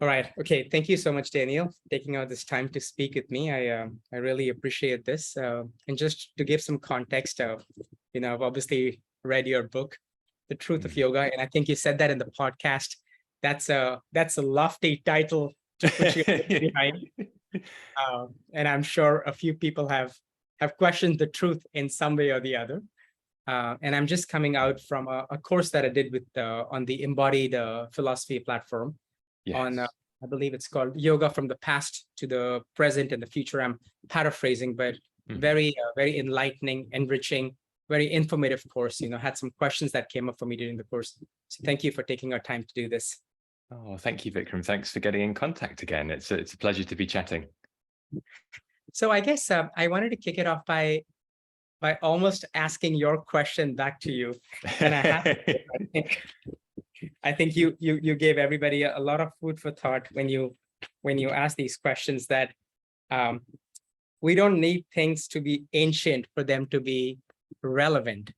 All right. Okay. Thank you so much, Daniel, for taking out this time to speak with me. I really appreciate this. And just to give some context, I've obviously read your book, The Truth of Yoga, and I think you said that in the podcast. That's a lofty title to put you behind. And I'm sure a few people have questioned the truth in some way or the other. And I'm just coming out from a course that I did with on the Embodied Philosophy platform. Yes. On, I believe it's called Yoga from the Past to the Present and the Future. I'm paraphrasing, but very enlightening, enriching, very informative course. Had some questions that came up for me during the course. So thank you for taking our time to do this. Oh, thank you, Vikram. Thanks for getting in contact again. It's a pleasure to be chatting. So I guess I wanted to kick it off by almost asking your question back to you. And I think you gave everybody a lot of food for thought when you ask these questions, that we don't need things to be ancient for them to be relevant.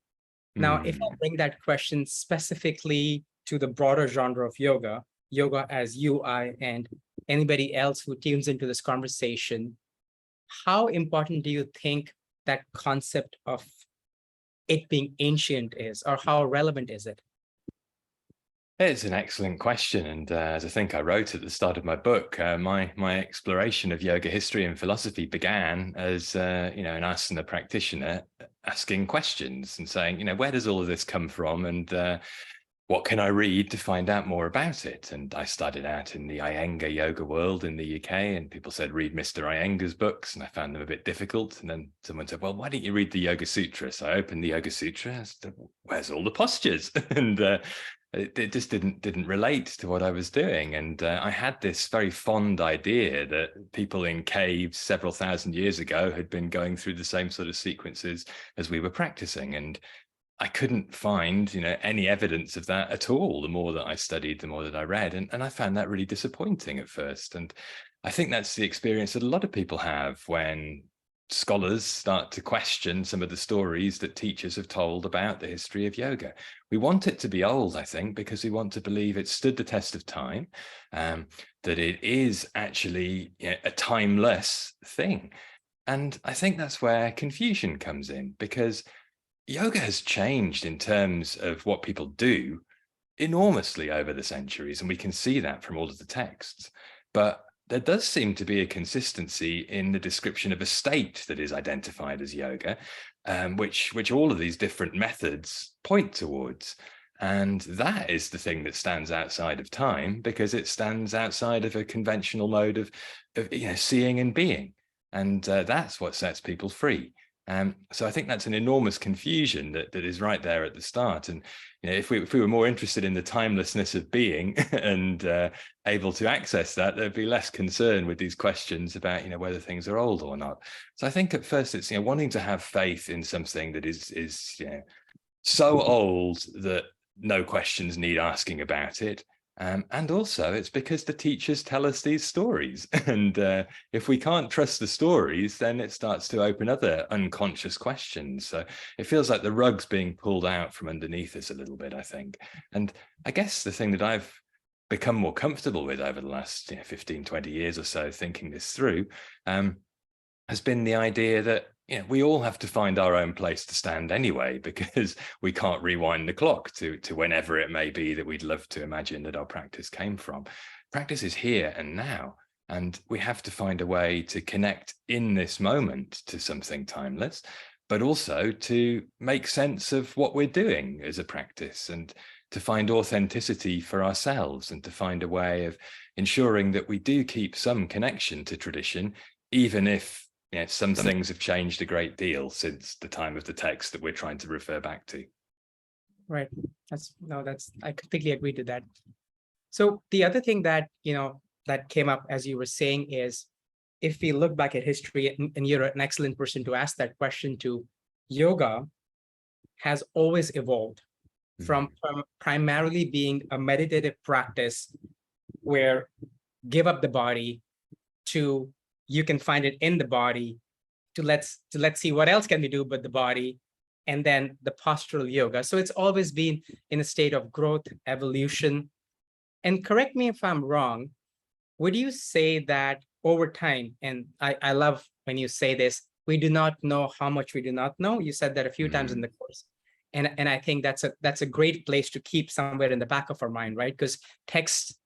Now, if I bring that question specifically to the broader genre of yoga as you, I, and anybody else who tunes into this conversation, how important do you think that concept of it being ancient is, or how relevant is it? It's an excellent question, and as I think I wrote at the start of my book, my exploration of yoga history and philosophy began as an asana practitioner asking questions and saying, where does all of this come from, and what can I read to find out more about it? And I started out in the Iyengar yoga world in the UK, and people said, read Mr. Iyengar's books, and I found them a bit difficult. And then someone said, well, why don't you read the Yoga Sutra? So I opened the Yoga Sutra, and said, where's all the postures? And it just didn't relate to what I was doing. And I had this very fond idea that people in caves several thousand years ago had been going through the same sort of sequences as we were practicing. And I couldn't find, any evidence of that at all. The more that I studied, the more that I read. And I found that really disappointing at first. And I think that's the experience that a lot of people have when scholars start to question some of the stories that teachers have told about the history of yoga. We want it to be old, I think, because we want to believe it stood the test of time, that it is actually a timeless thing. And I think that's where confusion comes in, because yoga has changed in terms of what people do enormously over the centuries, and we can see that from all of the texts. But there does seem to be a consistency in the description of a state that is identified as yoga, which all of these different methods point towards. And that is the thing that stands outside of time, because it stands outside of a conventional mode of seeing and being. And that's what sets people free. So I think that's an enormous confusion that is right there at the start. And if we were more interested in the timelessness of being and able to access that, there'd be less concern with these questions about whether things are old or not. So I think at first it's wanting to have faith in something that is so old that no questions need asking about it. And also it's because the teachers tell us these stories, and if we can't trust the stories, then it starts to open other unconscious questions. So it feels like the rug's being pulled out from underneath us a little bit, I think. And I guess the thing that I've become more comfortable with over the last 15, 20 years or so, thinking this through, has been the idea that we all have to find our own place to stand anyway, because we can't rewind the clock to whenever it may be that we'd love to imagine that our practice came from. Practice is here and now, and we have to find a way to connect in this moment to something timeless, but also to make sense of what we're doing as a practice, and to find authenticity for ourselves, and to find a way of ensuring that we do keep some connection to tradition, even if some things have changed a great deal since the time of the text that we're trying to refer back to. Right. I completely agree to that. So the other thing that, that came up as you were saying is, if we look back at history, and you're an excellent person to ask that question to, yoga has always evolved from primarily being a meditative practice where give up the body to you can find it in the body, to let's see what else can we do but the body, and then the postural yoga. So it's always been in a state of growth, evolution. And correct me if I'm wrong, would you say that over time, and I love when you say this, we do not know how much we do not know. You said that a few times in the course. And I think that's a great place to keep somewhere in the back of our mind, right? Because text,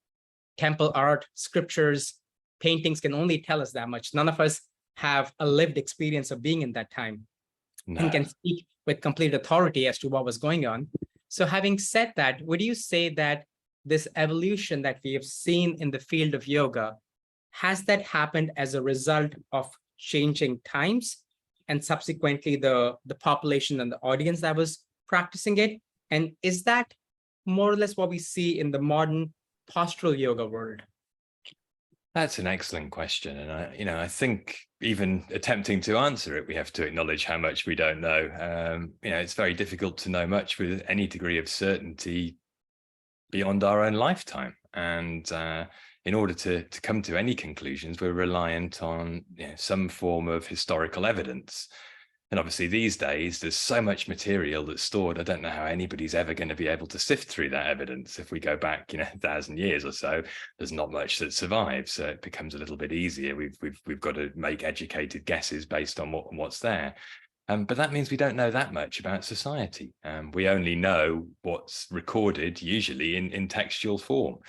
temple art, scriptures, paintings can only tell us that much. None of us have a lived experience of being in that time and can speak with complete authority as to what was going on. So having said that, would you say that this evolution that we have seen in the field of yoga, has that happened as a result of changing times and subsequently the population and the audience that was practicing it? And is that more or less what we see in the modern postural yoga world? That's an excellent question. And I think even attempting to answer it, we have to acknowledge how much we don't know. It's very difficult to know much with any degree of certainty beyond our own lifetime. And in order to come to any conclusions, we're reliant on some form of historical evidence. And obviously these days, there's so much material that's stored. I don't know how anybody's ever going to be able to sift through that evidence. If we go back, 1,000 years or so, there's not much that survives. So it becomes a little bit easier. We've got to make educated guesses based on what's there. But that means we don't know that much about society. We only know what's recorded, usually in textual form.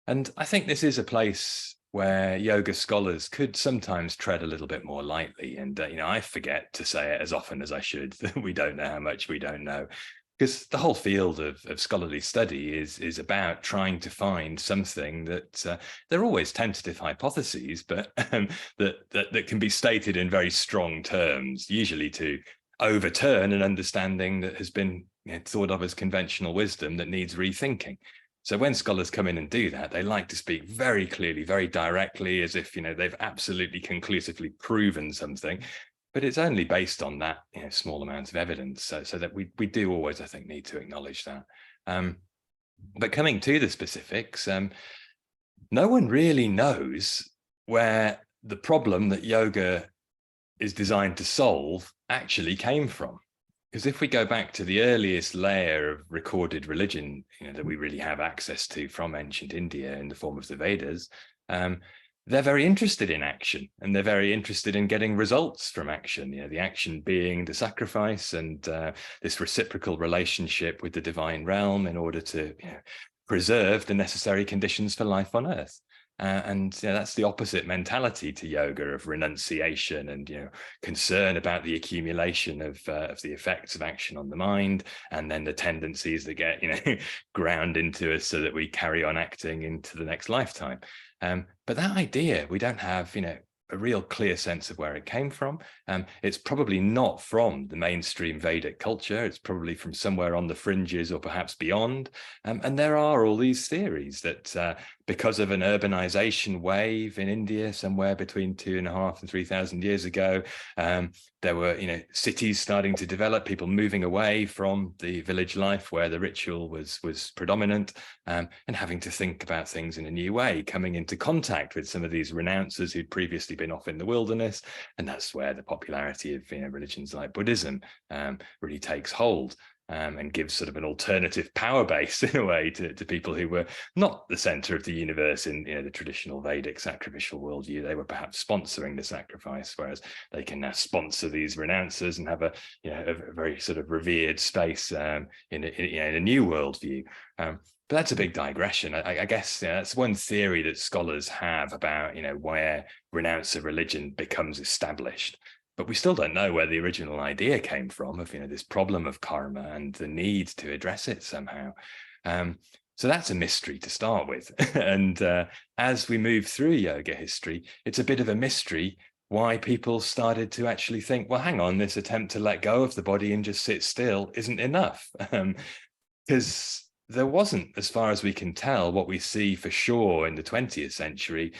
And I think this is a place where yoga scholars could sometimes tread a little bit more lightly. And, I forget to say it as often as I should, that we don't know how much we don't know. Because the whole field of scholarly study is about trying to find something that they're always tentative hypotheses, but that can be stated in very strong terms, usually to overturn an understanding that has been thought of as conventional wisdom that needs rethinking. So when scholars come in and do that, they like to speak very clearly, very directly, as if they've absolutely conclusively proven something. But it's only based on that small amount of evidence, so that we do always, I think, need to acknowledge that. But coming to the specifics, no one really knows where the problem that yoga is designed to solve actually came from. Because if we go back to the earliest layer of recorded religion that we really have access to from ancient India in the form of the Vedas, they're very interested in action, and they're very interested in getting results from action, the action being the sacrifice and this reciprocal relationship with the divine realm in order to preserve the necessary conditions for life on earth. And that's the opposite mentality to yoga of renunciation and concern about the accumulation of the effects of action on the mind, and then the tendencies that get ground into us so that we carry on acting into the next lifetime. But that idea, we don't have a real clear sense of where it came from. It's probably not from the mainstream Vedic culture. It's probably from somewhere on the fringes or perhaps beyond. And there are all these theories that because of an urbanization wave in India somewhere between 2,500 and 3,000 years ago, there were cities starting to develop, people moving away from the village life where the ritual was predominant, and having to think about things in a new way, coming into contact with some of these renouncers who'd previously been off in the wilderness. And that's where the popularity of religions like Buddhism really takes hold. And gives sort of an alternative power base in a way to people who were not the center of the universe in the traditional Vedic sacrificial worldview. They were perhaps sponsoring the sacrifice, whereas they can now sponsor these renouncers and have a very sort of revered space in a new worldview. But that's a big digression. I guess that's one theory that scholars have about where renouncer religion becomes established. But we still don't know where the original idea came from of this problem of karma and the need to address it somehow. So that's a mystery to start with. And as we move through yoga history, it's a bit of a mystery why people started to actually think, well, hang on, this attempt to let go of the body and just sit still isn't enough. Because there wasn't, as far as we can tell, what we see for sure in the 20th century,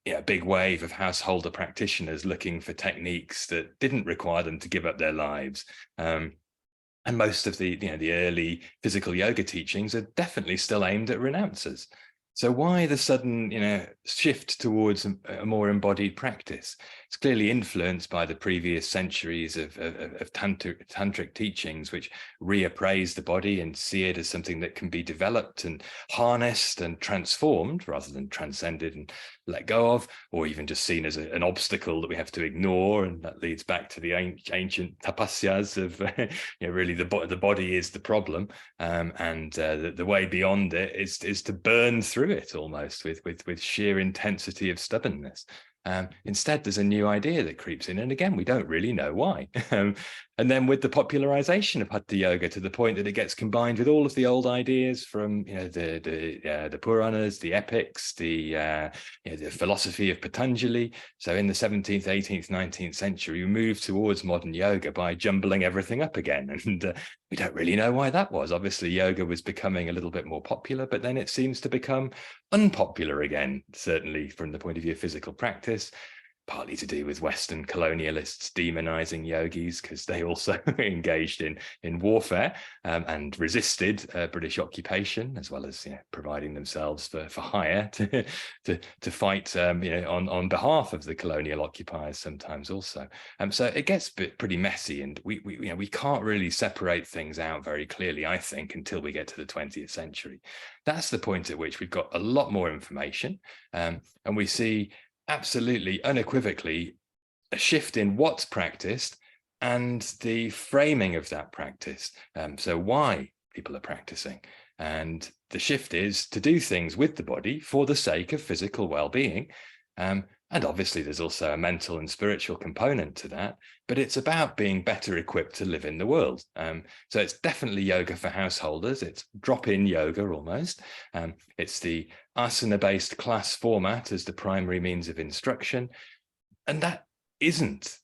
a big wave of householder practitioners looking for techniques that didn't require them to give up their lives. And most of the early physical yoga teachings are definitely still aimed at renouncers. So why the sudden, shift towards a more embodied practice? It's clearly influenced by the previous centuries of tantric teachings, which reappraise the body and see it as something that can be developed and harnessed and transformed rather than transcended and let go of, or even just seen as an obstacle that we have to ignore. And that leads back to the ancient tapasyas of, really the body is the problem. And the way beyond it is to burn through it almost with sheer intensity of stubbornness. Instead, there's a new idea that creeps in, and again, we don't really know why. And then with the popularization of Hatha Yoga to the point that it gets combined with all of the old ideas from the Puranas, the epics, the philosophy of Patanjali. So in the 17th, 18th, 19th century, we moved towards modern yoga by jumbling everything up again, and we don't really know why that was. Obviously, yoga was becoming a little bit more popular, but then it seems to become unpopular again, certainly from the point of view of physical practice, partly to do with Western colonialists demonizing yogis because they also engaged in warfare and resisted British occupation, as well as providing themselves for hire to fight on behalf of the colonial occupiers sometimes also. So it gets pretty messy, and we can't really separate things out very clearly, I think, until we get to the 20th century. That's the point at which we've got a lot more information, and we see absolutely unequivocally a shift in what's practiced and the framing of that practice. So why people are practicing. And the shift is to do things with the body for the sake of physical well-being. And obviously there's also a mental and spiritual component to that, but it's about being better equipped to live in the world. So it's definitely yoga for householders. It's drop-in yoga almost. It's the asana-based class format as the primary means of instruction. And that isn't,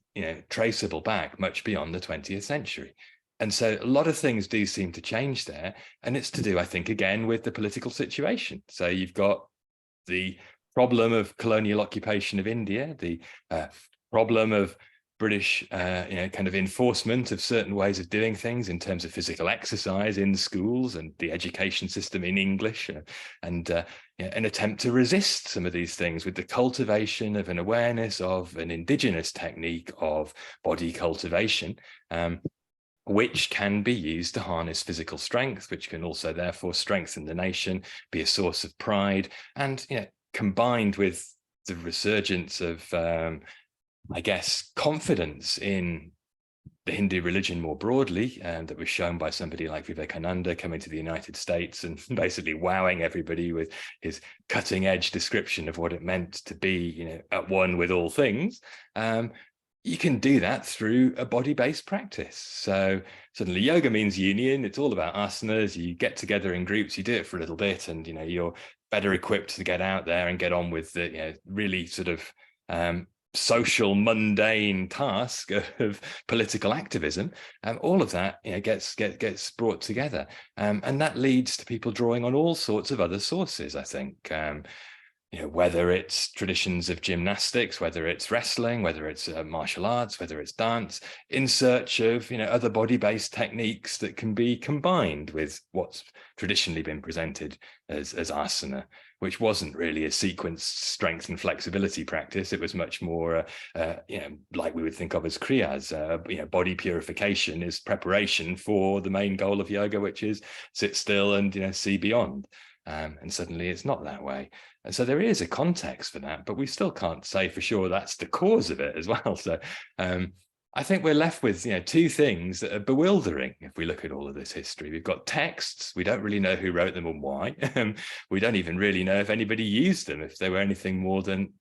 traceable back much beyond the 20th century. And so a lot of things do seem to change there. And it's to do, I think, again, with the political situation. So you've got the problem of colonial occupation of India, the problem of British, kind of enforcement of certain ways of doing things in terms of physical exercise in schools and the education system in English, and an attempt to resist some of these things with the cultivation of an awareness of an indigenous technique of body cultivation, which can be used to harness physical strength, which can also therefore strengthen the nation, be a source of pride, and combined with the resurgence of, I guess, confidence in the Hindu religion more broadly, that was shown by somebody like Vivekananda coming to the United States and basically wowing everybody with his cutting edge description of what it meant to be, at one with all things. You can do that through a body-based practice. So suddenly yoga means union. It's all about asanas. You get together in groups, you do it for a little bit, and you're better equipped to get out there and get on with the really sort of social, mundane task of political activism. All of that gets brought together, and that leads to people drawing on all sorts of other sources, I think. Whether it's traditions of gymnastics, whether it's wrestling, whether it's martial arts, whether it's dance, in search of other body-based techniques that can be combined with what's traditionally been presented as asana, which wasn't really a sequenced strength and flexibility practice. It was much more, like we would think of as kriyas. Body purification is preparation for the main goal of yoga, which is sit still and see beyond. And suddenly it's not that way. And so there is a context for that, but we still can't say for sure that's the cause of it as well. So I think we're left with two things that are bewildering if we look at all of this history. We've got texts. We don't really know who wrote them and why. We don't even really know if anybody used them, if they were anything more than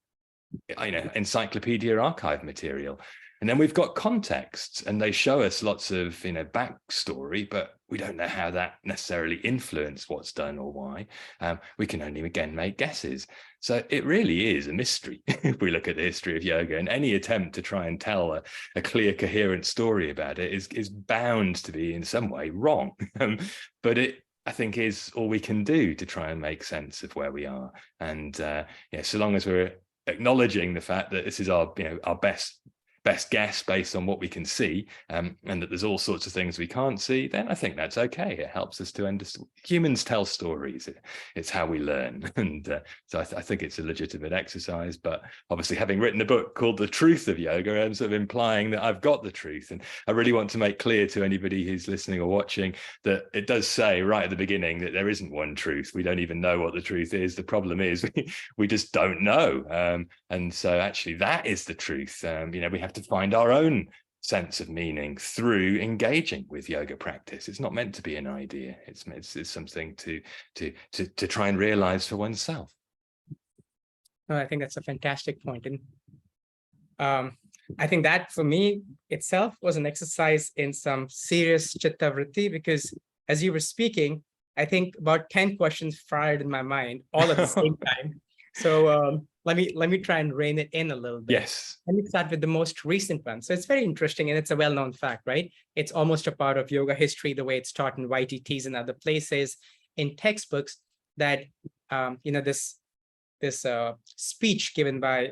encyclopedia archive material. And then we've got contexts, and they show us lots of backstory, but we don't know how that necessarily influenced what's done or why. We can only again make guesses. So it really is a mystery if we look at the history of yoga, and any attempt to try and tell a clear, coherent story about it is bound to be in some way wrong. But it, I think, is all we can do to try and make sense of where we are. And so long as we're acknowledging the fact that this is our best best guess based on what we can see, and that there's all sorts of things we can't see, then I think that's okay. It helps us to understand. Humans tell stories. It's how we learn. And so I think it's a legitimate exercise. But obviously, having written a book called The Truth of Yoga, I'm sort of implying that I've got the truth. And I really want to make clear to anybody who's listening or watching that it does say right at the beginning that there isn't one truth. We don't even know what the truth is. The problem is we just don't know. And so actually that is the truth. We have to find our own sense of meaning through engaging with yoga practice. It's not meant to be an idea. It's something to try and realize for oneself. No, I think that's a fantastic point. And I think that for me itself was an exercise in some serious chitta vritti, because as you were speaking, I think about 10 questions fired in my mind all at the same time. So let me try and rein it in a little bit. Yes. Let me start with the most recent one. So it's very interesting, and it's a well-known fact, right? It's almost a part of yoga history, the way it's taught in YTTs and other places, in textbooks, that this speech given by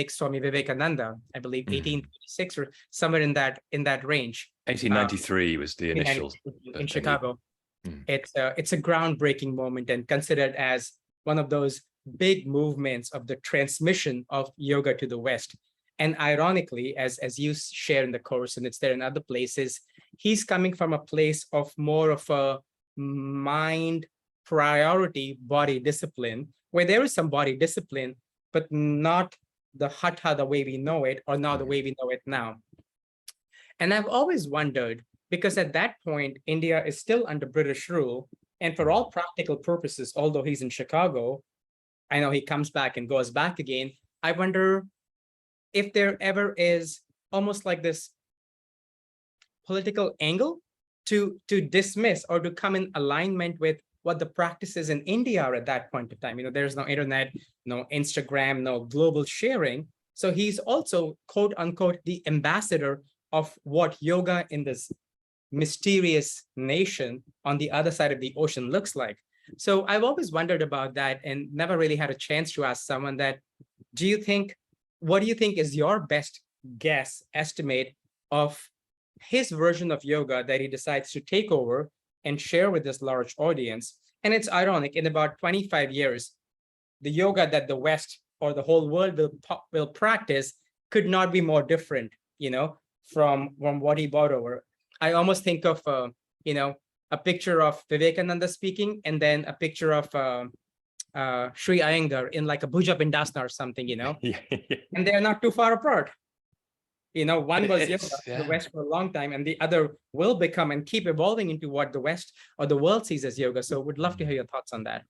Swami Vivekananda, I believe 1836 or somewhere in that range. 1893 was the initial in Chicago. It's a groundbreaking moment and considered as one of those big movements of the transmission of yoga to the West. And ironically, as you share in the course, and it's there in other places, he's coming from a place of more of a mind priority body discipline, where there is some body discipline, but not the hatha the way we know it, or now the way we know it now. And I've always wondered, because at that point, India is still under British rule. And for all practical purposes, although he's in Chicago, I know he comes back and goes back again. I wonder if there ever is almost like this political angle to dismiss or to come in alignment with what the practices in India are at that point of time. There's no internet, no Instagram, no global sharing. So he's also, quote unquote, the ambassador of what yoga in this mysterious nation on the other side of the ocean looks like. So I've always wondered about that and never really had a chance to ask someone that, what do you think is your best guess, estimate of his version of yoga that he decides to take over and share with this large audience? And it's ironic, in about 25 years, the yoga that the West or the whole world will practice could not be more different, from what he brought over. I almost think of, a picture of Vivekananda speaking, and then a picture of Sri Iyengar in like a Bhuja Pindasana or something, and they're not too far apart. One was the West for a long time, and the other will become and keep evolving into what the West or the world sees as yoga. So would love to hear your thoughts on that.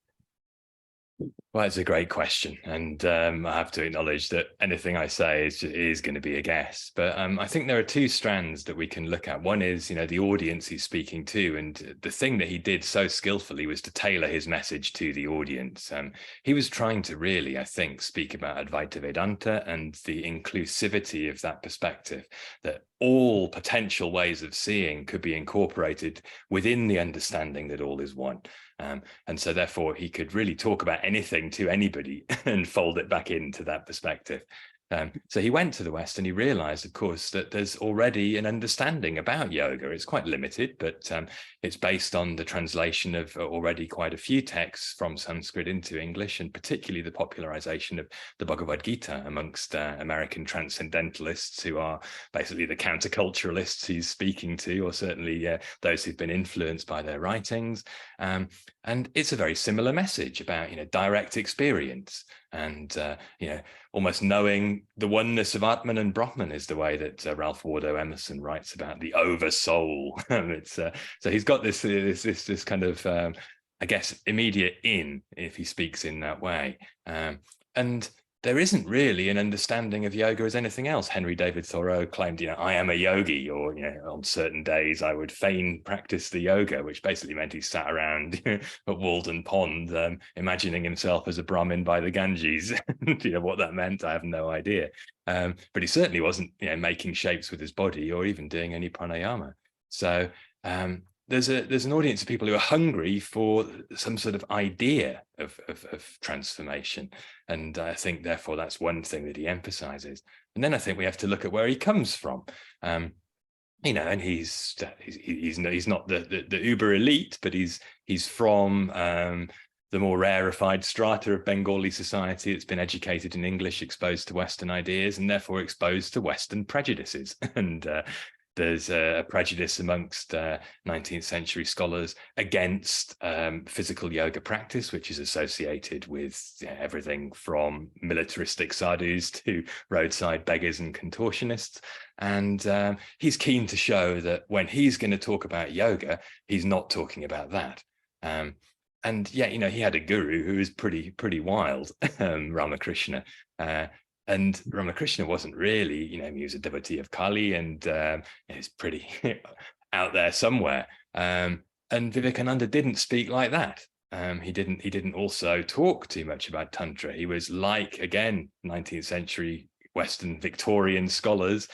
Well, it's a great question. And I have to acknowledge that anything I say is going to be a guess. But I think there are two strands that we can look at. One is, the audience he's speaking to. And the thing that he did so skillfully was to tailor his message to the audience. He was trying to really, I think, speak about Advaita Vedanta and the inclusivity of that perspective, that all potential ways of seeing could be incorporated within the understanding that all is one. And so therefore he could really talk about anything to anybody and fold it back into that perspective. So he went to the West and he realized, of course, that there's already an understanding about yoga. It's quite limited, but it's based on the translation of already quite a few texts from Sanskrit into English, and particularly the popularization of the Bhagavad Gita amongst American transcendentalists, who are basically the counterculturalists he's speaking to, or certainly those who've been influenced by their writings. And it's a very similar message about, direct experience and, almost knowing the oneness of Atman and Brahman is the way that Ralph Waldo Emerson writes about the oversoul. So he's got this kind of, I guess, immediate in, if he speaks in that way. And there isn't really an understanding of yoga as anything else. Henry David Thoreau claimed, I am a yogi, or, on certain days I would fain practice the yoga, which basically meant he sat around at Walden Pond, imagining himself as a Brahmin by the Ganges. What that meant, I have no idea. But he certainly wasn't, making shapes with his body or even doing any pranayama. So there's an audience of people who are hungry for some sort of idea of transformation. And I think, therefore, that's one thing that he emphasizes. And then I think we have to look at where he comes from. You know, and he's not the uber elite, but he's from the more rarefied strata of Bengali society. It's been educated in English, exposed to Western ideas, and therefore exposed to Western prejudices. And there's a prejudice amongst 19th century scholars against physical yoga practice, which is associated with everything from militaristic sadhus to roadside beggars and contortionists. And he's keen to show that when he's going to talk about yoga, he's not talking about that. And yeah, you know, he had a guru who was pretty wild, Ramakrishna. And Ramakrishna wasn't really, you know, he was a devotee of Kali, and he's pretty out there somewhere. And Vivekananda didn't speak like that. He didn't also talk too much about Tantra. He was like, again, 19th century Western Victorian scholars,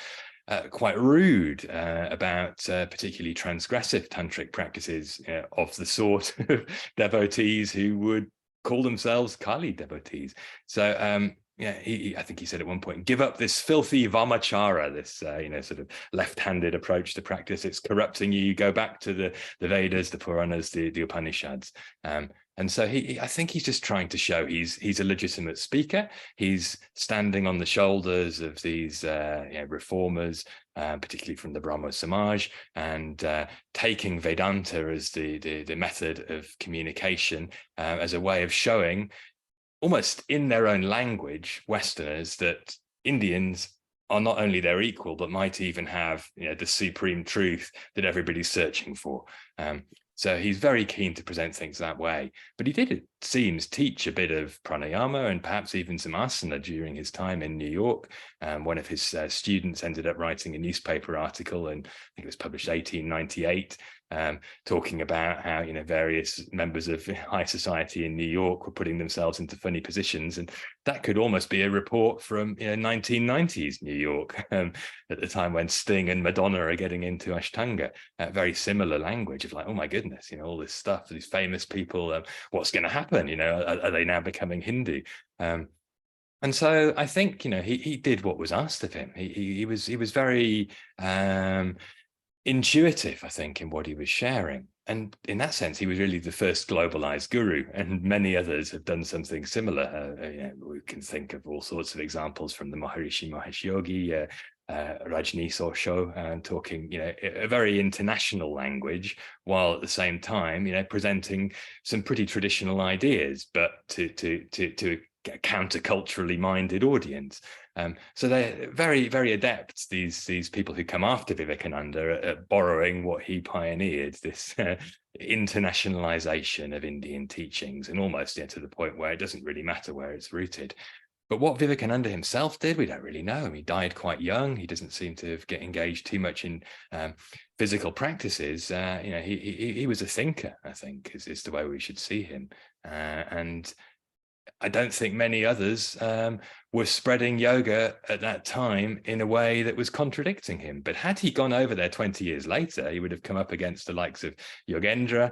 quite rude about particularly transgressive tantric practices of the sort of devotees who would call themselves Kali devotees. So yeah, I think he said at one point, give up this filthy vamachara, this you know, sort of left-handed approach to practice. It's corrupting you. You go back to the Vedas, the Puranas, the Upanishads. And so I think he's just trying to show he's a legitimate speaker. He's standing on the shoulders of these you know, reformers, particularly from the Brahmo Samaj, and taking Vedanta as the method of communication, as a way of showing, almost in their own language, Westerners, that Indians are not only their equal, but might even have, you know, the supreme truth that everybody's searching for. So he's very keen to present things that way. But he did, it seems, teach a bit of pranayama and perhaps even some asana during his time in New York. One of his students ended up writing a newspaper article, and I think it was published 1898, talking about how, you know, various members of high society in New York were putting themselves into funny positions, and that could almost be a report from, you know, 1990s New York, at the time when Sting and Madonna are getting into Ashtanga. Very similar language of like, oh my goodness, you know, all this stuff, these famous people, what's going to happen? You know, are they now becoming Hindu? And so I think, you know, he did what was asked of him. He was very intuitive, I think, in what he was sharing. And in that sense, he was really the first globalized guru, and many others have done something similar. You know, we can think of all sorts of examples from the Maharishi Mahesh Yogi, Rajneesh Osho, talking, you know, a very international language, while at the same time, you know, presenting some pretty traditional ideas, but to a counterculturally minded audience. So they're very adept, these people who come after Vivekananda, at borrowing what he pioneered, this internationalization of Indian teachings, and almost, you know, to the point where it doesn't really matter where it's rooted. But what Vivekananda himself did, we don't really know. He died quite young. He doesn't seem to have get engaged too much in physical practices. You know, he was a thinker, I think, is the way we should see him. And I don't think many others were spreading yoga at that time in a way that was contradicting him. But had he gone over there 20 years later, he would have come up against the likes of Yogendra,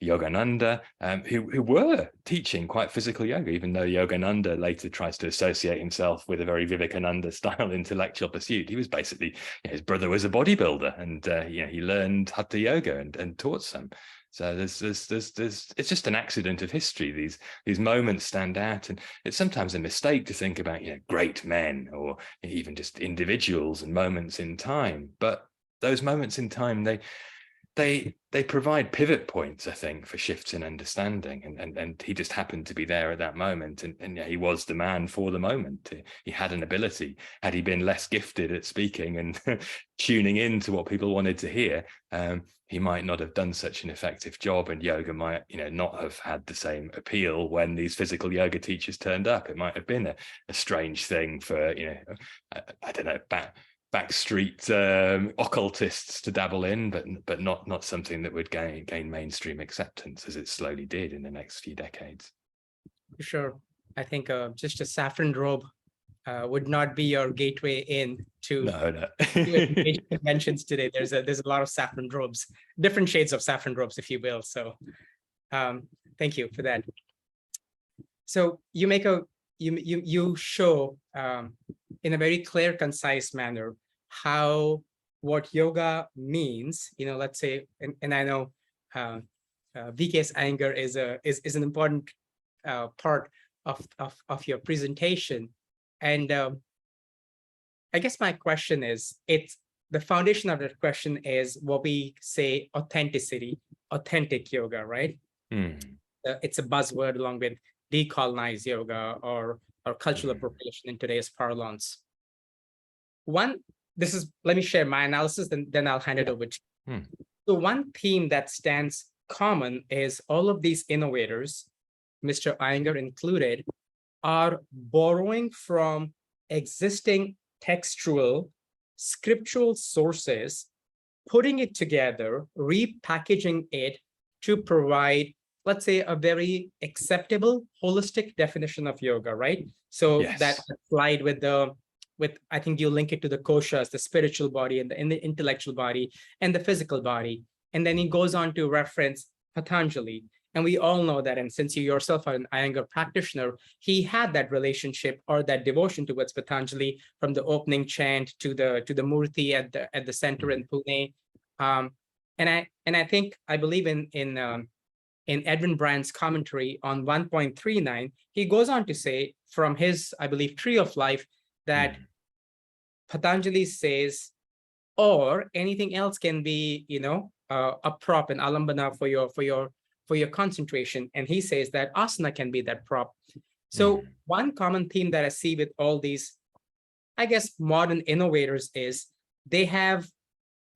Yogananda, who were teaching quite physical yoga, even though Yogananda later tries to associate himself with a very Vivekananda style intellectual pursuit. He was basically, you know, his brother was a bodybuilder, and you know, he learned hatha yoga and taught some. So there's it's just an accident of history. These moments stand out, and it's sometimes a mistake to think about, you know, great men or even just individuals and moments in time. But those moments in time, they provide pivot points, I think, for shifts in understanding. And he just happened to be there at that moment, and yeah, he was the man for the moment. He had an ability. Had he been less gifted at speaking and tuning in to what people wanted to hear, he might not have done such an effective job, and yoga might, you know, not have had the same appeal when these physical yoga teachers turned up. It might have been a strange thing for, you know, I don't know, backstreet occultists to dabble in, but not something that would gain mainstream acceptance, as it slowly did in the next few decades. Sure. I think just a saffron robe would not be your gateway in to No. conventions today. There's a lot of saffron robes, different shades of saffron robes, if you will. So thank you for that. So you make a you show in a very clear, concise manner how what yoga means. Let's say, and I know VK's anger is an important part of your presentation, and I guess my question is, it's the foundation of that question is what we say authenticity, authentic yoga, right? It's a buzzword along with decolonize yoga or cultural appropriation in today's parlance. Let me share my analysis, then I'll hand it over to you. So one theme that stands common is all of these innovators, Mr. Iyengar included, are borrowing from existing textual, scriptural sources, putting it together, repackaging it to provide, let's say, a very acceptable, holistic definition of yoga, right? So Yes. that slide with I think you link it to the koshas, the spiritual body and the intellectual body and the physical body. And then he goes on to reference Patanjali. And we all know that, and since you yourself are an Iyengar practitioner, he had that relationship or that devotion towards Patanjali from the opening chant to the murti at the center in Pune. And I believe in Edwin Brand's commentary on 1.39, he goes on to say from his, I believe, Tree of Life, that Patanjali says, or anything else can be, a prop, an alambana for your concentration. And he says that asana can be that prop. So one common theme that I see with all these, I guess, modern innovators is they have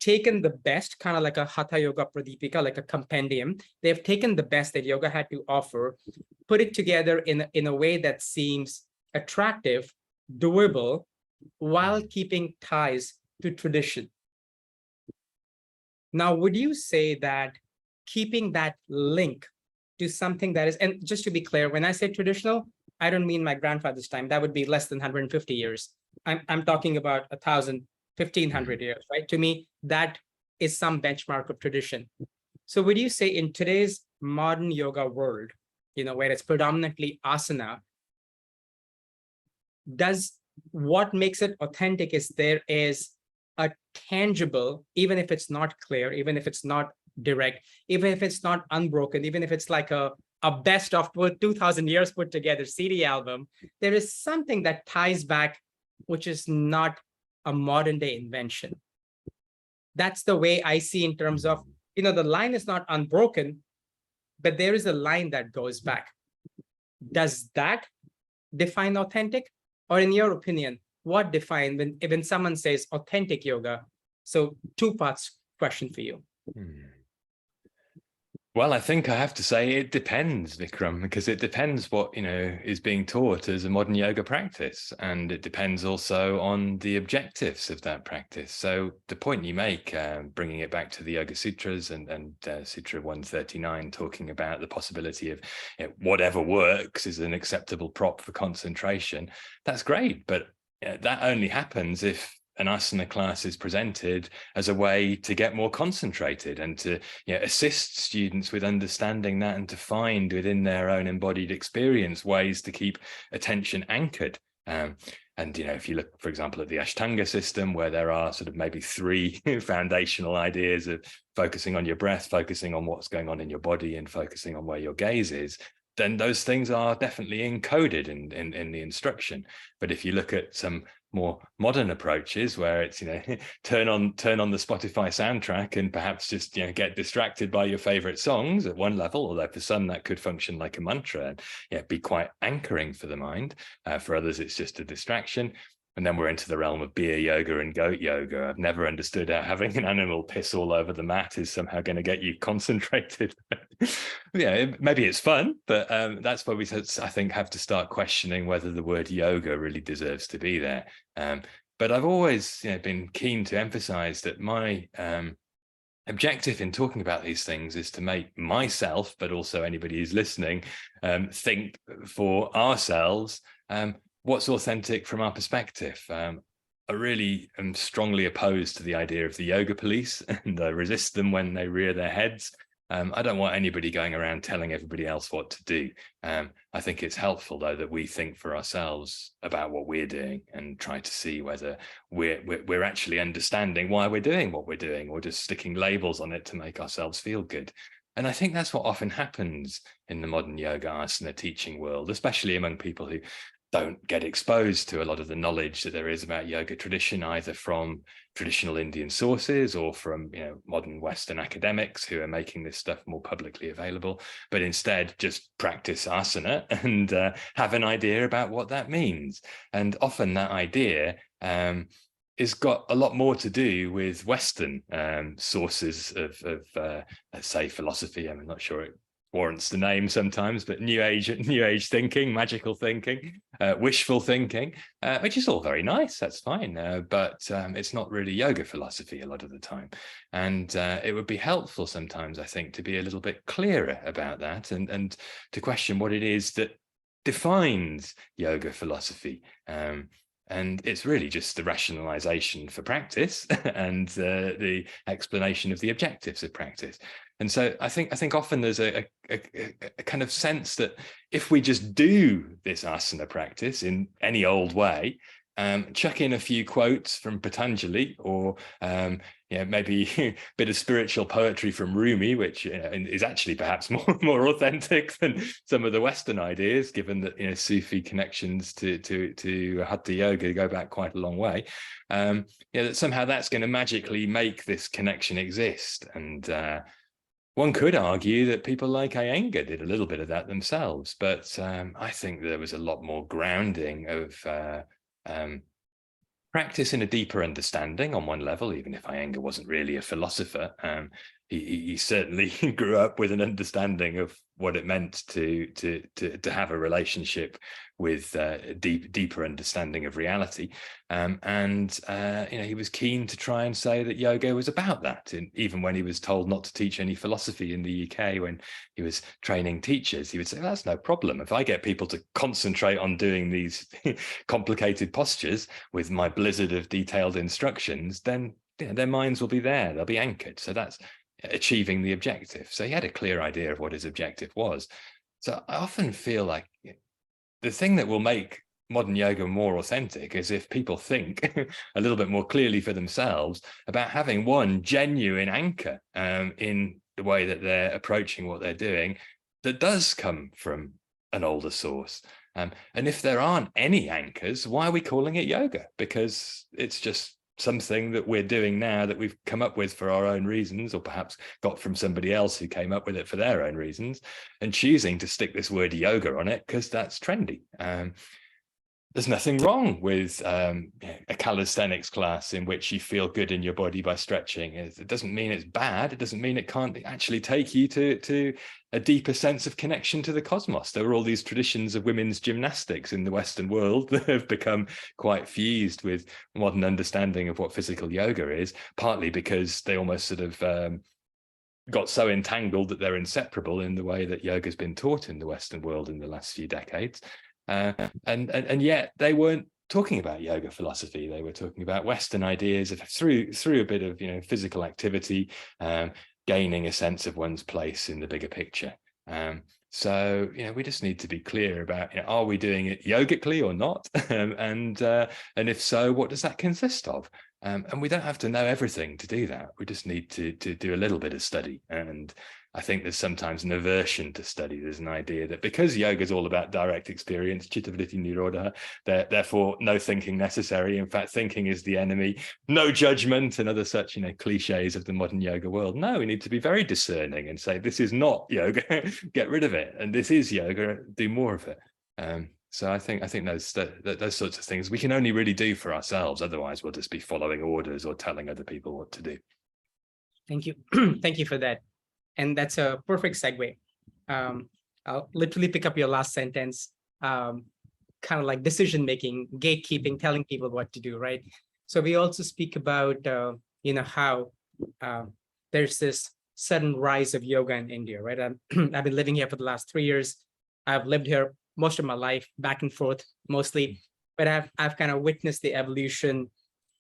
taken the best, kind of like a Hatha Yoga Pradipika, like a compendium. They've taken the best that yoga had to offer, put it together in a way that seems attractive, doable, while keeping ties to tradition. Now, would you say that keeping that link to something that is, and just to be clear, when I say traditional, I don't mean my grandfather's time. That would be less than 150 years. I'm talking about 1,000, 1,500 years, right? To me, that is some benchmark of tradition. So would you say in today's modern yoga world, where it's predominantly asana, what makes it authentic is there is a tangible, even if it's not clear, even if it's not direct, even if it's not unbroken, even if it's like a best of 2,000 years put together CD album, there is something that ties back, which is not a modern day invention. That's the way I see in terms of, the line is not unbroken, but there is a line that goes back. Does that define authentic? Or in your opinion, what defines when someone says authentic yoga? So two parts question for you. Well, I think I have to say it depends, Vikram, because it depends what, is being taught as a modern yoga practice. And it depends also on the objectives of that practice. So the point you make, bringing it back to the Yoga Sutras and Sutra 139, talking about the possibility of whatever works is an acceptable prop for concentration, that's great. But that only happens if an asana class is presented as a way to get more concentrated and to assist students with understanding that and to find within their own embodied experience ways to keep attention anchored. And if you look, for example, at the Ashtanga system, where there are sort of maybe 3 foundational ideas of focusing on your breath, focusing on what's going on in your body, and focusing on where your gaze is, then those things are definitely encoded in the instruction. But if you look at some more modern approaches where it's turn on the Spotify soundtrack and perhaps just get distracted by your favorite songs at one level, although for some that could function like a mantra and be quite anchoring for the mind. For others it's just a distraction. And then we're into the realm of beer yoga and goat yoga. I've never understood how having an animal piss all over the mat is somehow going to get you concentrated. Maybe it's fun, but that's where we, I think, have to start questioning whether the word yoga really deserves to be there. But I've always been keen to emphasize that my objective in talking about these things is to make myself, but also anybody who's listening, think for ourselves, what's authentic from our perspective. I really am strongly opposed to the idea of the yoga police, and I resist them when they rear their heads. I don't want anybody going around telling everybody else what to do. I think it's helpful, though, that we think for ourselves about what we're doing and try to see whether we're actually understanding why we're doing what we're doing, or just sticking labels on it to make ourselves feel good. And I think that's what often happens in the modern yoga asana teaching world, especially among people who don't get exposed to a lot of the knowledge that there is about yoga tradition, either from traditional Indian sources or from modern Western academics who are making this stuff more publicly available, but instead just practice asana and have an idea about what that means. And often that idea it's got a lot more to do with Western sources of let's say, philosophy. I'm not sure it warrants the name sometimes, but new age thinking, magical thinking, wishful thinking, which is all very nice. That's fine, but it's not really yoga philosophy a lot of the time. And it would be helpful sometimes, I think, to be a little bit clearer about that, and to question what it is that defines yoga philosophy. And it's really just the rationalization for practice and the explanation of the objectives of practice. And so I think often there's a kind of sense that if we just do this asana practice in any old way, chuck in a few quotes from Patanjali, or maybe a bit of spiritual poetry from Rumi, which is actually perhaps more authentic than some of the Western ideas, given that Sufi connections to Hatha Yoga go back quite a long way. That somehow that's going to magically make this connection exist. And one could argue that people like Iyengar did a little bit of that themselves, but I think there was a lot more grounding of practice in a deeper understanding on one level, even if Iyengar wasn't really a philosopher. He certainly grew up with an understanding of what it meant to have a relationship with deeper understanding of reality, and he was keen to try and say that yoga was about that. And even when he was told not to teach any philosophy in the UK when he was training teachers, he would say, "That's no problem. If I get people to concentrate on doing these complicated postures with my blizzard of detailed instructions, then their minds will be there. They'll be anchored." So that's achieving the objective. So he had a clear idea of what his objective was. So I often feel like the thing that will make modern yoga more authentic is if people think a little bit more clearly for themselves about having one genuine anchor in the way that they're approaching what they're doing that does come from an older source. And if there aren't any anchors, why are we calling it yoga? Because it's just something that we're doing now that we've come up with for our own reasons, or perhaps got from somebody else who came up with it for their own reasons, and choosing to stick this word yoga on it because that's trendy. There's nothing wrong with a calisthenics class in which you feel good in your body by stretching. It doesn't mean it's bad. It doesn't mean it can't actually take you to a deeper sense of connection to the cosmos. There are all these traditions of women's gymnastics in the Western world that have become quite fused with modern understanding of what physical yoga is, partly because they almost sort of got so entangled that they're inseparable in the way that yoga has been taught in the Western world in the last few decades. And yet they weren't talking about yoga philosophy. They were talking about Western ideas through a bit of physical activity, gaining a sense of one's place in the bigger picture. So we just need to be clear about are we doing it yogically or not, and if so, what does that consist of? And we don't have to know everything to do that. We just need to do a little bit of study. And I think there's sometimes an aversion to study. There's an idea that because yoga is all about direct experience, citta vritti nirodha, therefore no thinking necessary. In fact, thinking is the enemy, no judgment, and other such cliches of the modern yoga world. No, we need to be very discerning and say, this is not yoga, get rid of it. And this is yoga, do more of it. So I think those sorts of things we can only really do for ourselves. Otherwise, we'll just be following orders or telling other people what to do. Thank you. Thank you for that. And that's a perfect segue. I'll literally pick up your last sentence, kind of like decision-making, gatekeeping, telling people what to do, right? So we also speak about, how there's this sudden rise of yoga in India, right? I've been living here for the last 3 years. I've lived here most of my life, back and forth mostly, but I've kind of witnessed the evolution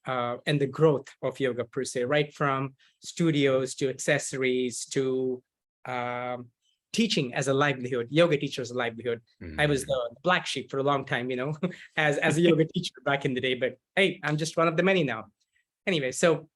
and the growth of yoga per se, right from studios to accessories to teaching as a livelihood, yoga teacher as a livelihood. I was the black sheep for a long time, as a yoga teacher back in the day, but hey, I'm just one of the many now. Anyway, so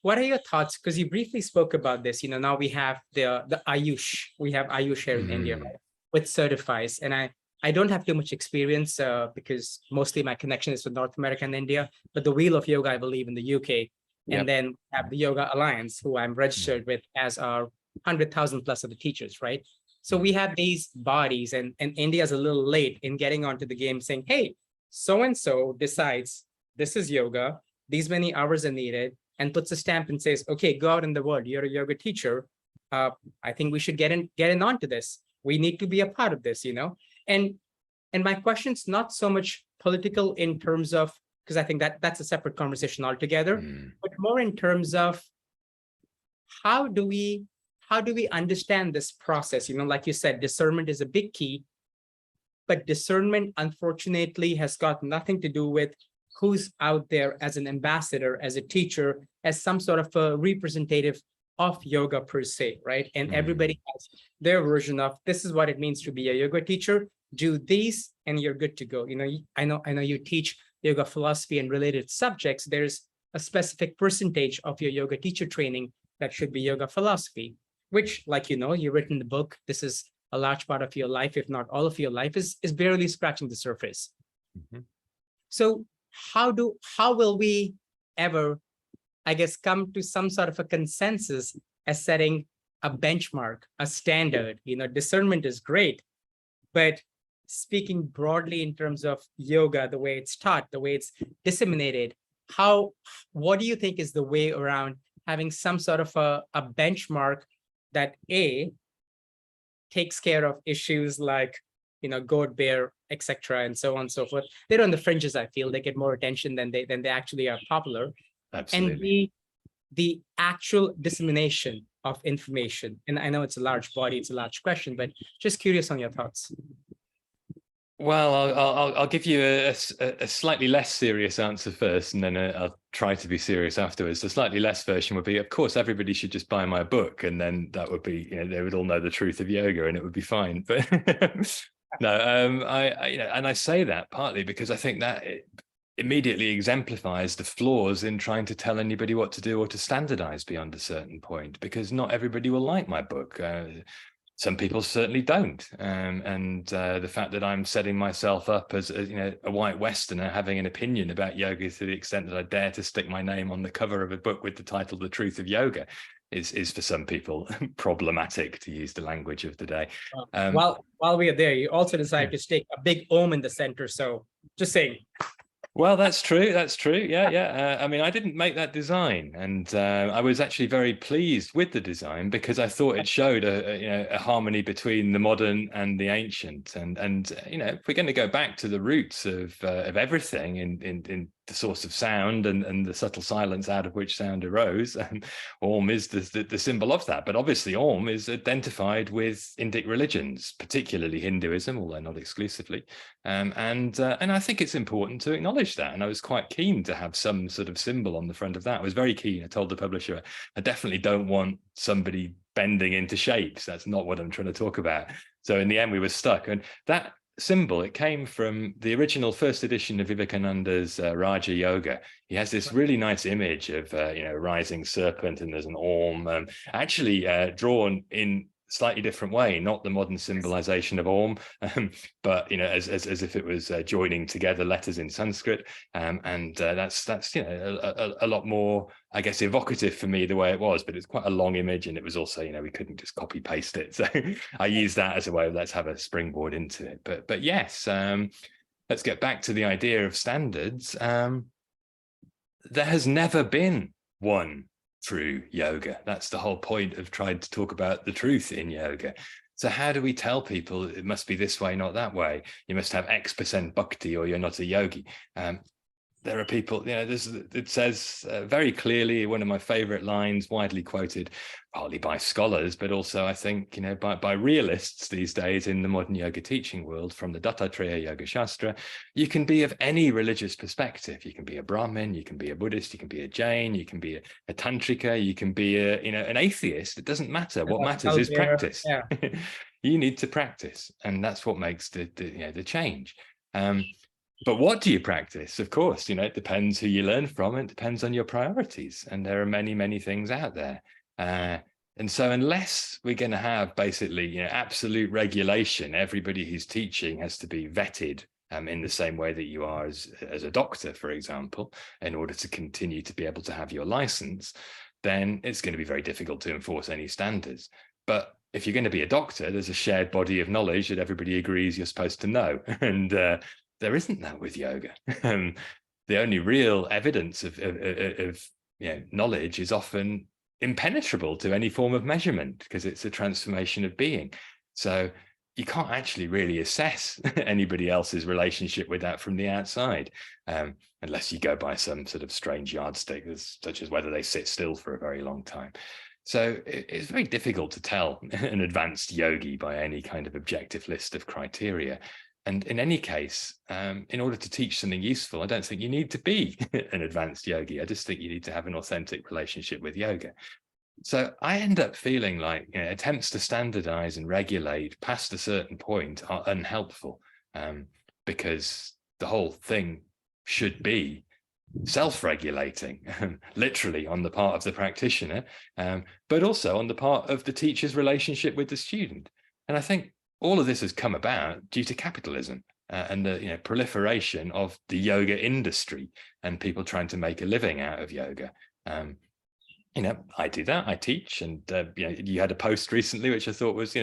what are your thoughts? Because you briefly spoke about this, now we have the Ayush, we have Ayush here in India, right, with certifies. And I don't have too much experience because mostly my connection is with North America and India, but the Wheel of Yoga, I believe, in the UK. And then have the Yoga Alliance, who I'm registered with as our 100,000 plus of the teachers, right? So we have these bodies, and India's a little late in getting onto the game saying, hey, so-and-so decides this is yoga, these many hours are needed, and puts a stamp and says, okay, go out in the world, you're a yoga teacher. I think we should get in onto this. We need to be a part of this, And my question's not so much political in terms of, because I think that's a separate conversation altogether, but more in terms of how do we understand this process? Like you said, discernment is a big key, but discernment, unfortunately, has got nothing to do with who's out there as an ambassador, as a teacher, as some sort of a representative of yoga per se, right? And everybody has their version of, this is what it means to be a yoga teacher. Do these and you're good to go. I know you teach yoga philosophy and related subjects. There's a specific percentage of your yoga teacher training that should be yoga philosophy, which, like you've written the book, this is a large part of your life, if not all of your life, is barely scratching the surface. So how will we ever, I guess, come to some sort of a consensus as setting a benchmark, a standard? Discernment is great, but speaking broadly in terms of yoga, the way it's taught, the way it's disseminated, what do you think is the way around having some sort of a benchmark that takes care of issues like, goat, bear, etc., and so on and so forth? They're on the fringes, I feel. They get more attention than they actually are popular. Absolutely. And the actual dissemination of information. And I know it's a large body, it's a large question, but just curious on your thoughts. Well, I'll give you a slightly less serious answer first, and then I'll try to be serious afterwards. The slightly less version would be, of course, everybody should just buy my book, and then that would be, they would all know the truth of yoga, and it would be fine. But no, and I say that partly because I think that it immediately exemplifies the flaws in trying to tell anybody what to do or to standardize beyond a certain point, because not everybody will like my book. Some people certainly don't. And the fact that I'm setting myself up as a white Westerner having an opinion about yoga to the extent that I dare to stick my name on the cover of a book with the title The Truth of Yoga is for some people problematic, to use the language of the day. While we are there, you also decided to stick a big Om in the center. So just saying. Well, that's true. That's true. Yeah. I mean, I didn't make that design, and I was actually very pleased with the design because I thought it showed a harmony between the modern and the ancient. And if we're going to go back to the roots of everything in the source of sound and the subtle silence out of which sound arose, Om is the symbol of that. But obviously, Om is identified with Indic religions, particularly Hinduism, although not exclusively. And I think it's important to acknowledge that, and I was quite keen to have some sort of symbol on the front of that. I was very keen. I told the publisher, I definitely don't want somebody bending into shapes. That's not what I'm trying to talk about. So in the end, we were stuck. And that symbol, it came from the original first edition of Vivekananda's Raja Yoga. He has this really nice image of rising serpent, and there's an Om, actually drawn in slightly different way, not the modern symbolization of Om, but as if it was joining together letters in Sanskrit, and that's a lot more, I guess, evocative for me the way it was. But it's quite a long image, and it was also we couldn't just copy paste it, so I used that as a way of let's have a springboard into it. But yes, let's get back to the idea of standards. There has never been one true yoga. That's the whole point of trying to talk about the truth in yoga. So how do we tell people it must be this way, not that way? You must have X% bhakti or you're not a yogi. there are people, it says very clearly, one of my favorite lines, widely quoted, partly by scholars, but also I think, by realists these days in the modern yoga teaching world, from the Dattatreya Yoga Shastra, you can be of any religious perspective. You can be a Brahmin, you can be a Buddhist, you can be a Jain, you can be a Tantrika, you can be an atheist. It doesn't matter. What matters is practice. Yeah. You need to practice, and that's what makes the change. But what do you practice? Of course, it depends who you learn from, and it depends on your priorities. And there are many, many things out there. And so unless we're going to have basically, absolute regulation, everybody who's teaching has to be vetted in the same way that you are as a doctor, for example, in order to continue to be able to have your license, then it's going to be very difficult to enforce any standards. But if you're going to be a doctor, there's a shared body of knowledge that everybody agrees you're supposed to know. And there isn't that with yoga. The only real evidence of knowledge is often impenetrable to any form of measurement, because it's a transformation of being. So you can't actually really assess anybody else's relationship with that from the outside, unless you go by some sort of strange yardstick, such as whether they sit still for a very long time. So it's very difficult to tell an advanced yogi by any kind of objective list of criteria. And in any case, in order to teach something useful, I don't think you need to be an advanced yogi. I just think you need to have an authentic relationship with yoga. So I end up feeling like attempts to standardize and regulate past a certain point are unhelpful, because the whole thing should be self-regulating, literally on the part of the practitioner, but also on the part of the teacher's relationship with the student. And I think all of this has come about due to capitalism and the proliferation of the yoga industry and people trying to make a living out of yoga. I do that. I teach, and you had a post recently which I thought was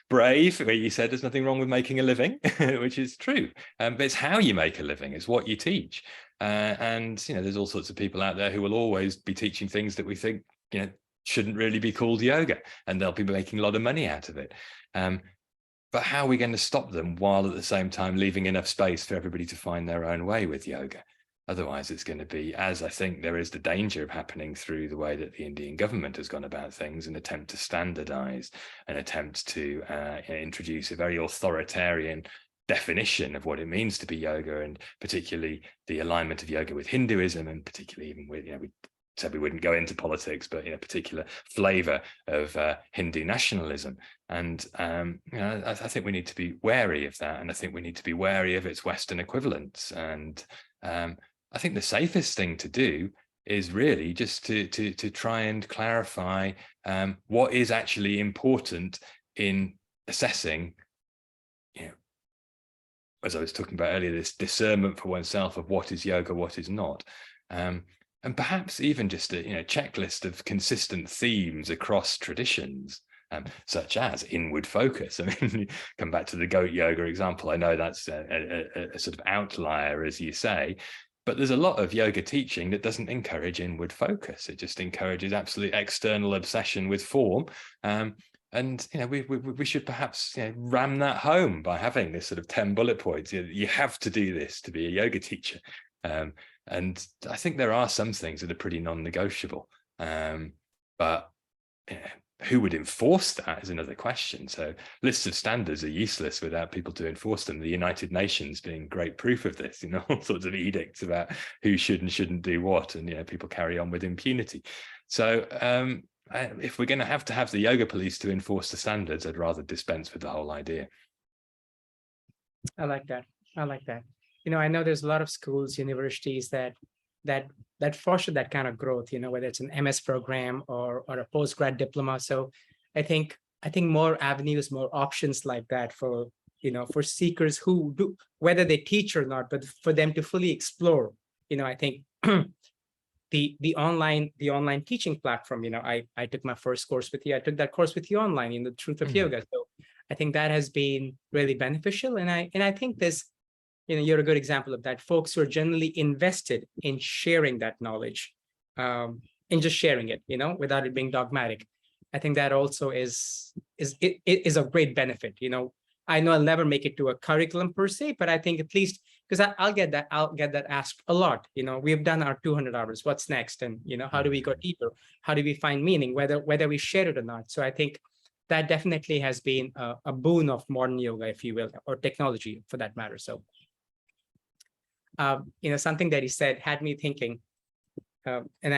brave, where you said there's nothing wrong with making a living, which is true. But it's how you make a living, it's what you teach. And there's all sorts of people out there who will always be teaching things that we think shouldn't really be called yoga, and they'll be making a lot of money out of it. But how are we going to stop them while at the same time leaving enough space for everybody to find their own way with yoga? Otherwise, it's going to be, as I think there is the danger of happening through the way that the Indian government has gone about things, an attempt to standardize, an attempt to introduce a very authoritarian definition of what it means to be yoga, and particularly the alignment of yoga with Hinduism, and particularly even with, we said we wouldn't go into politics, but particular flavor of Hindu nationalism. And I think we need to be wary of that, and I think we need to be wary of its Western equivalents. And I think the safest thing to do is really just to try and clarify what is actually important in assessing, as I was talking about earlier, this discernment for oneself of what is yoga, what is not. And perhaps even just a checklist of consistent themes across traditions, such as inward focus. I mean, come back to the goat yoga example. I know that's a sort of outlier, as you say, but there's a lot of yoga teaching that doesn't encourage inward focus. It just encourages absolute external obsession with form. And we should perhaps ram that home by having this sort of 10 bullet points. You have to do this to be a yoga teacher. And I think there are some things that are pretty non-negotiable, but who would enforce that is another question. So lists of standards are useless without people to enforce them. The United Nations being great proof of this, all sorts of edicts about who should and shouldn't do what, and people carry on with impunity. So if we're going to have the yoga police to enforce the standards, I'd rather dispense with the whole idea. I like that. I know there's a lot of schools, universities that foster that kind of growth, whether it's an MS program or a postgrad diploma. So I think more avenues, more options like that for seekers who do, whether they teach or not, but for them to fully explore. I think the online teaching platform, I took my first course with you. I took that course with you online in the Truth of Yoga. So I think that has been really beneficial. And I think this, you're a good example of that. Folks who are generally invested in sharing that knowledge, in just sharing it, without it being dogmatic. I think that also is a great benefit. I know I'll never make it to a curriculum per se, but I think at least, because I'll get that asked a lot. We've done our 200 hours. What's next? And how do we go deeper? How do we find meaning, whether we share it or not? So I think that definitely has been a boon of modern yoga, if you will, or technology for that matter. So, something that he said had me thinking. And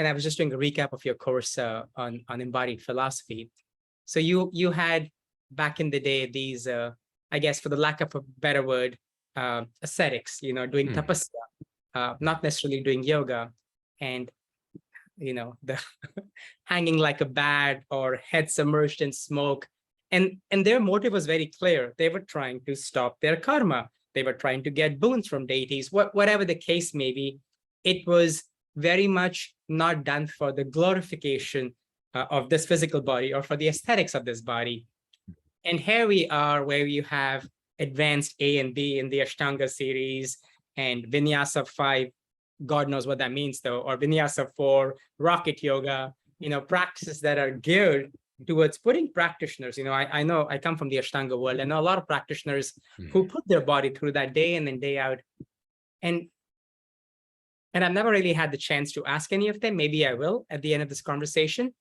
I was just doing a recap of your course on embodied philosophy. So you had back in the day these, I guess, for the lack of a better word, ascetics, doing tapasya, not necessarily doing yoga, and the hanging like a bat or head submerged in smoke, and their motive was very clear. They were trying to stop their karma. They were trying to get boons from deities. Whatever the case may be, it was very much not done for the glorification of this physical body or for the aesthetics of this body. And here we are, where you have advanced A and B in the Ashtanga series and Vinyasa 5, God knows what that means though, or Vinyasa 4, Rocket Yoga, practices that are geared towards putting practitioners. I know I come from the Ashtanga world. I know a lot of practitioners who put their body through that day in and day out. And I've never really had the chance to ask any of them. Maybe I will at the end of this conversation.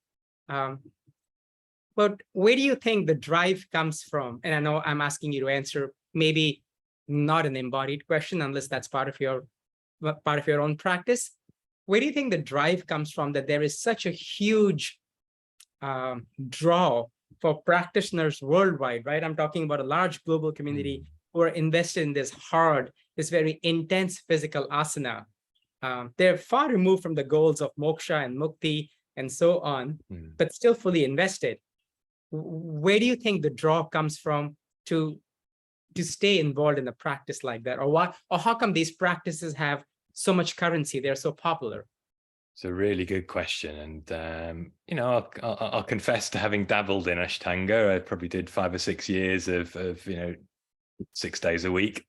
But where do you think the drive comes from? And I know I'm asking you to answer maybe not an embodied question, unless that's part of your own practice. Where do you think the drive comes from, that there is such a huge draw for practitioners worldwide, right? I'm talking about a large global community who are invested in this very intense physical asana. They're far removed from the goals of moksha and mukti and so on, but still fully invested. Where do you think the draw comes from to stay involved in a practice like that? Or how come these practices have so much currency? They're so popular. It's a really good question. And, I'll confess to having dabbled in Ashtanga. I probably did 5 or 6 years of 6 days a week.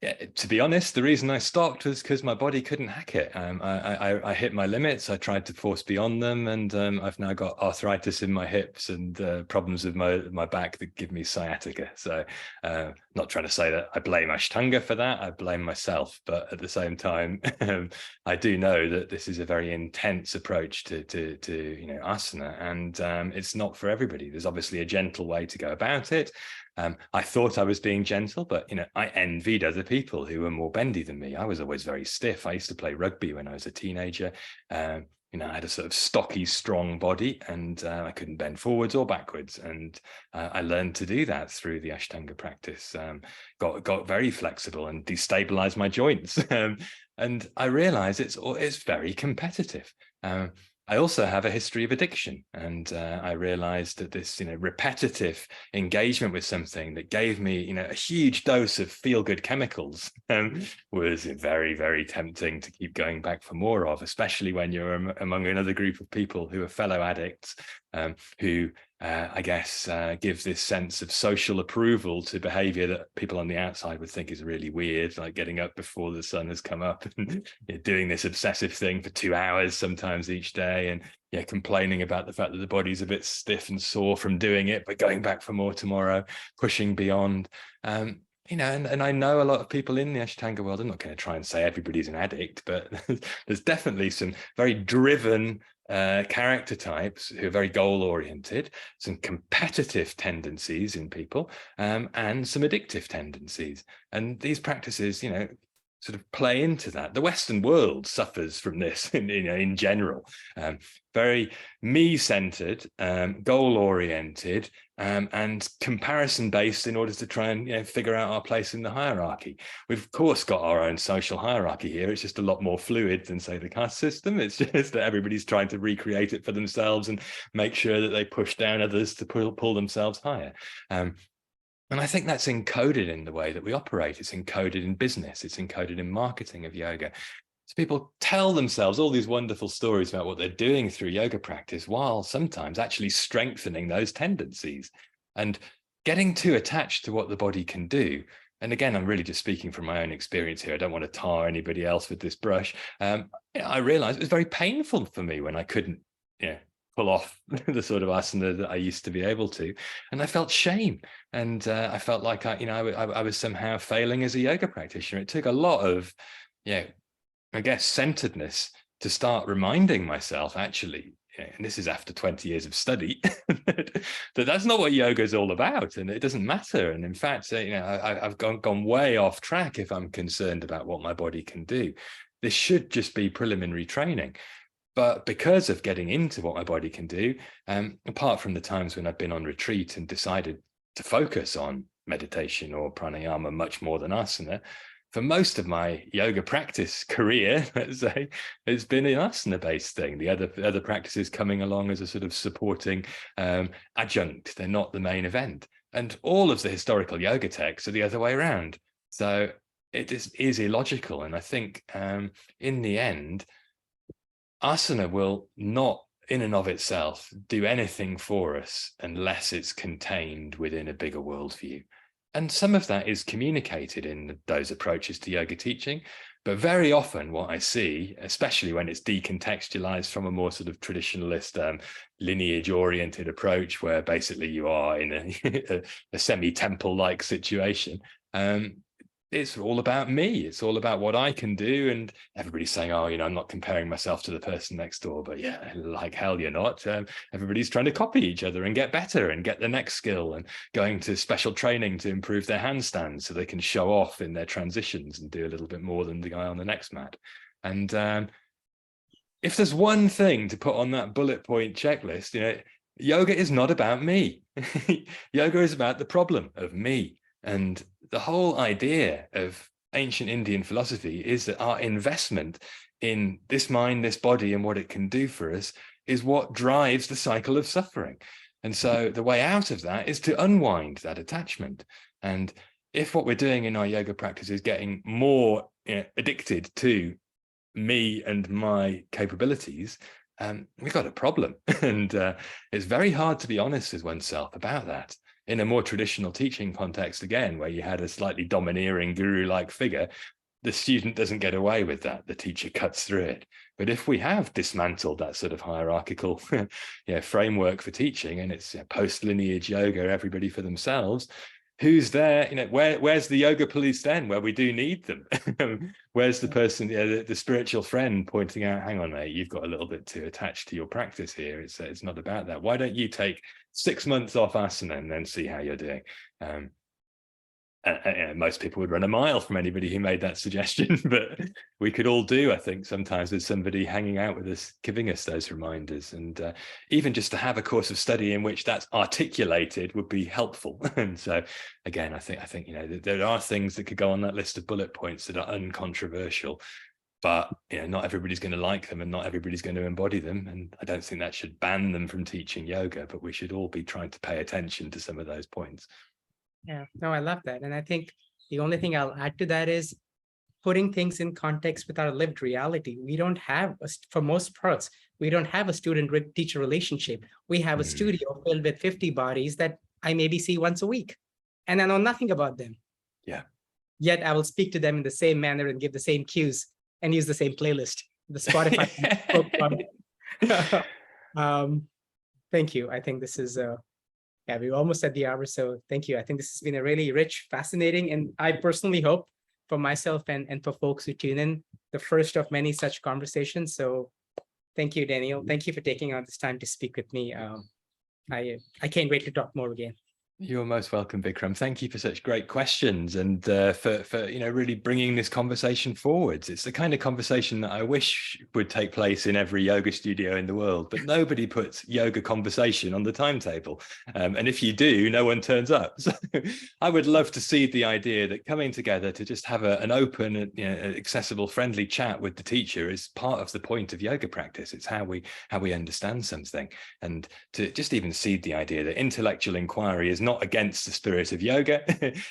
Yeah, to be honest, the reason I stopped was because my body couldn't hack it. I hit my limits. I tried to force beyond them, and I've now got arthritis in my hips and problems with my back that give me sciatica. So, not trying to say that I blame Ashtanga for that. I blame myself, but at the same time, I do know that this is a very intense approach to asana, and it's not for everybody. There's obviously a gentle way to go about it. I thought I was being gentle, but I envied other people who were more bendy than me. I was always very stiff. I used to play rugby when I was a teenager. I had a sort of stocky, strong body, and I couldn't bend forwards or backwards. And I learned to do that through the Ashtanga practice. Got very flexible and destabilized my joints. And I realized it's very competitive. I also have a history of addiction, and I realized that this, repetitive engagement with something that gave me, a huge dose of feel-good chemicals was very, very tempting to keep going back for more of, especially when you're among another group of people who are fellow addicts, who I guess give this sense of social approval to behavior that people on the outside would think is really weird, like getting up before the sun has come up and doing this obsessive thing for 2 hours sometimes each day, and complaining about the fact that the body's a bit stiff and sore from doing it, but going back for more tomorrow, pushing beyond. And I know a lot of people in the Ashtanga world. I'm not going to try and say everybody's an addict, but there's definitely some very driven character types who are very goal-oriented, some competitive tendencies in people, and some addictive tendencies. And these practices, sort of play into that. The Western world suffers from this in general. Very me-centered, goal-oriented, and comparison-based in order to try and figure out our place in the hierarchy. We've of course got our own social hierarchy here. It's just a lot more fluid than, say, the caste system. It's just that everybody's trying to recreate it for themselves and make sure that they push down others to pull themselves higher. And I think that's encoded in the way that we operate. It's encoded in business. It's encoded in marketing of yoga. So people tell themselves all these wonderful stories about what they're doing through yoga practice, while sometimes actually strengthening those tendencies and getting too attached to what the body can do. And again, I'm really just speaking from my own experience here. I don't want to tar anybody else with this brush. I realized it was very painful for me when I couldn't, pull off the sort of asana that I used to be able to. And I felt shame. And I felt like I was somehow failing as a yoga practitioner. It took a lot of, I guess, centeredness to start reminding myself, actually, and this is after 20 years of study, that's not what yoga is all about, and it doesn't matter. And in fact, I've gone way off track if I'm concerned about what my body can do. This should just be preliminary training. But because of getting into what my body can do, apart from the times when I've been on retreat and decided to focus on meditation or pranayama much more than asana, for most of my yoga practice career, let's say, it's been an asana-based thing. The other practices coming along as a sort of supporting adjunct. They're not the main event. And all of the historical yoga texts are the other way around. So it is illogical. And I think in the end, asana will not in and of itself do anything for us unless it's contained within a bigger worldview. And some of that is communicated in those approaches to yoga teaching. But very often what I see, especially when it's decontextualized from a more sort of traditionalist, lineage-oriented approach, where basically you are in a semi-temple-like situation, it's all about me. It's all about what I can do. And everybody's saying, oh, I'm not comparing myself to the person next door. But yeah, like hell you're not. Everybody's trying to copy each other and get better and get the next skill, and going to special training to improve their handstands so they can show off in their transitions and do a little bit more than the guy on the next mat. And if there's one thing to put on that bullet point checklist, yoga is not about me. Yoga is about the problem of me. And the whole idea of ancient Indian philosophy is that our investment in this mind, this body, and what it can do for us is what drives the cycle of suffering. And so the way out of that is to unwind that attachment. And if what we're doing in our yoga practice is getting more addicted to me and my capabilities, we've got a problem. And it's very hard to be honest with oneself about that. In a more traditional teaching context, again, where you had a slightly domineering guru-like figure, the student doesn't get away with that. The teacher cuts through it. But if we have dismantled that sort of hierarchical framework for teaching, and it's post-lineage yoga, everybody for themselves, who's there? Where's the yoga police then, where we do need them? Where's the person, the spiritual friend pointing out, hang on, mate, you've got a little bit too attached to your practice here. It's not about that. Why don't you take 6 months off asana and then see how you're doing? Most people would run a mile from anybody who made that suggestion, but we could all do, I think, sometimes with somebody hanging out with us, giving us those reminders. And even just to have a course of study in which that's articulated would be helpful. And so, again, I think there are things that could go on that list of bullet points that are uncontroversial, but not everybody's going to like them and not everybody's going to embody them. And I don't think that should ban them from teaching yoga, but we should all be trying to pay attention to some of those points. Yeah, no, I love that. And I think the only thing I'll add to that is putting things in context with our lived reality. We don't have, for most parts, we don't have a student-teacher relationship. We have a studio filled with 50 bodies that I maybe see once a week, and I know nothing about them. Yeah. Yet I will speak to them in the same manner and give the same cues and use the same playlist, the Spotify. Thank you. I think this is yeah, we're almost at the hour, so thank you. I think this has been a really rich, fascinating, and I personally hope for myself and for folks who tune in, the first of many such conversations. So thank you, Daniel. Thank you for taking on this time to speak with me. I can't wait to talk more again. You're most welcome, Vikram. Thank you for such great questions and for really bringing this conversation forwards. It's the kind of conversation that I wish would take place in every yoga studio in the world, but nobody puts yoga conversation on the timetable. And if you do, no one turns up. So I would love to see the idea that coming together to just have an open, accessible, friendly chat with the teacher is part of the point of yoga practice. It's how we understand something, and to just even seed the idea that intellectual inquiry is not against the spirit of yoga.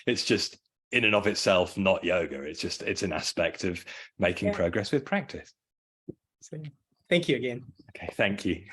It's just in and of itself not yoga. It's an aspect of making progress with practice. So, thank you again. Okay, thank you.